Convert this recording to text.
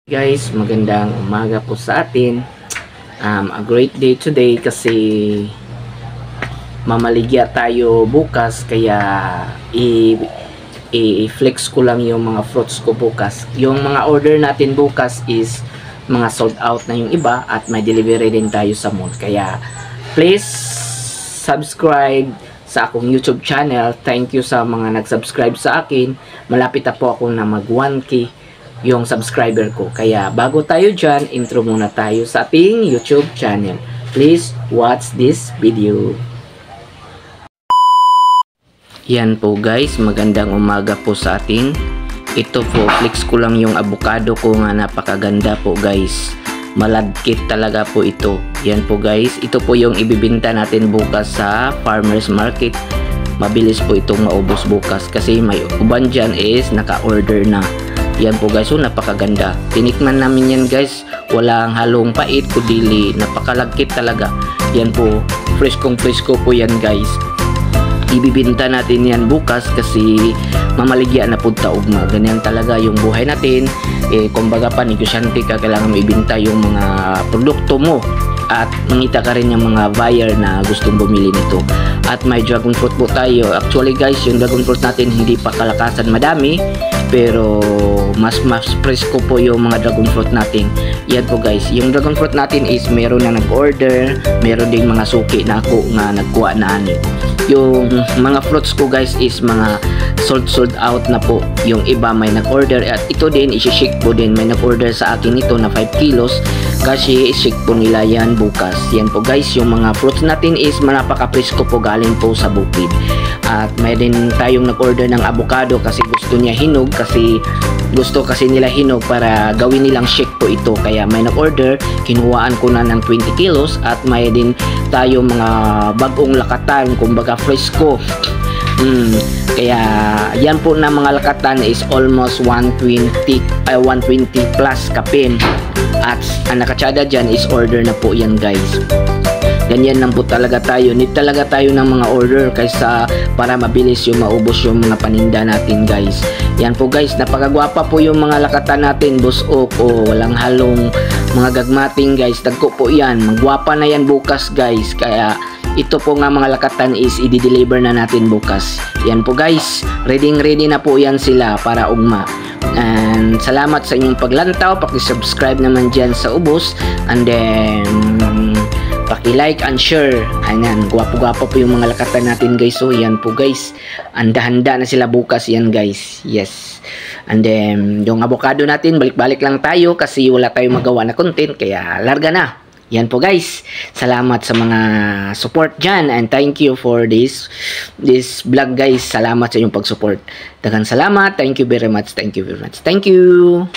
Guys, magandang umaga po sa atin. A great day today kasi mamaligya tayo bukas, kaya i-flex ko lang yung mga fruits ko bukas. Yung mga order natin bukas is mga sold out na yung iba at may delivery din tayo sa mall. Kaya please subscribe sa akong YouTube channel. Thank you sa mga nag-subscribe sa akin. Malapit na po ako na mag 1K yung subscriber ko. Kaya bago tayo dyan, intro muna tayo sa ating YouTube channel. Please watch this video. Yan po guys, magandang umaga po sa atin. Ito po, flex ko lang yung avocado ko nga napakaganda po guys. Maladkit talaga po ito. Yan po guys, ito po yung ibibinta natin bukas sa farmers market. Mabilis po itong maubos bukas kasi may uban dyan is naka-order na. Yan po guys, so napakaganda. Tinikman namin yan guys, walang halong pait kudili, napakalagkit talaga. Yan po, fresko po yan guys. Ibibinta natin yan bukas kasi mamaligya na po taugma. Ganyan talaga yung buhay natin. Kumbaga pa, negosyante ka, kailangan mo ibinta yung mga produkto mo at mangita ka rin yung mga buyer na gustong bumili nito. At may dragon fruit po tayo. Actually guys, yung dragon fruit natin hindi pa kalakasan madami, pero mas presko po yung mga dragon fruit natin. Yan po guys, yung dragon fruit natin is meron na nag-order, meron ding mga suki na ako nga nagkuha na ani. Yung mga fruits ko guys is mga sold out na po. Yung iba may nag-order at ito din isi-shake po din. May nag-order sa akin ito na 5 kilos kasi i-shake po nila yan bukas. Yan po guys, yung mga fruits natin is napaka-presko po, galing po sa bukid. At may din tayong nag-order ng avocado kasi gusto niya hinog, kasi gusto kasi nila hinog para gawin nilang shake po ito. Kaya may nag-order, kinuhaan ko na ng 20 kilos. At may din tayo mga bagong lakatan, kumbaga fresco. Kaya yan po na mga lakatan is almost 120 plus kapin. At ang nakatsada dyan is order na po yan guys. Ganyan lang po talaga tayo. Need talaga tayo ng mga order kaysa para mabilis yung maubos yung mga paninda natin guys. Yan po guys, napakagwapa po yung mga lakatan natin, busok o walang halong mga gagmating guys. Tagko po yan, magwapa na yan bukas guys. Kaya ito po nga mga lakatan is i-deliver na natin bukas. Yan po guys, ready na po yan sila para ugma. And salamat sa inyong paglantaw. Paki-subscribe naman dyan sa ubos. And then paki-like and share. Ayan, gwapo-gwapo po yung mga lakatan natin guys. So yan po guys, handa na sila bukas yan guys. Yes. And then yung avocado natin, balik-balik lang tayo kasi wala tayong magawa na content, kaya larga na. Yan po guys, salamat sa mga support dyan, and thank you for this vlog guys. Salamat sa inyong pag-support. Daghang salamat. Thank you very much. Thank you.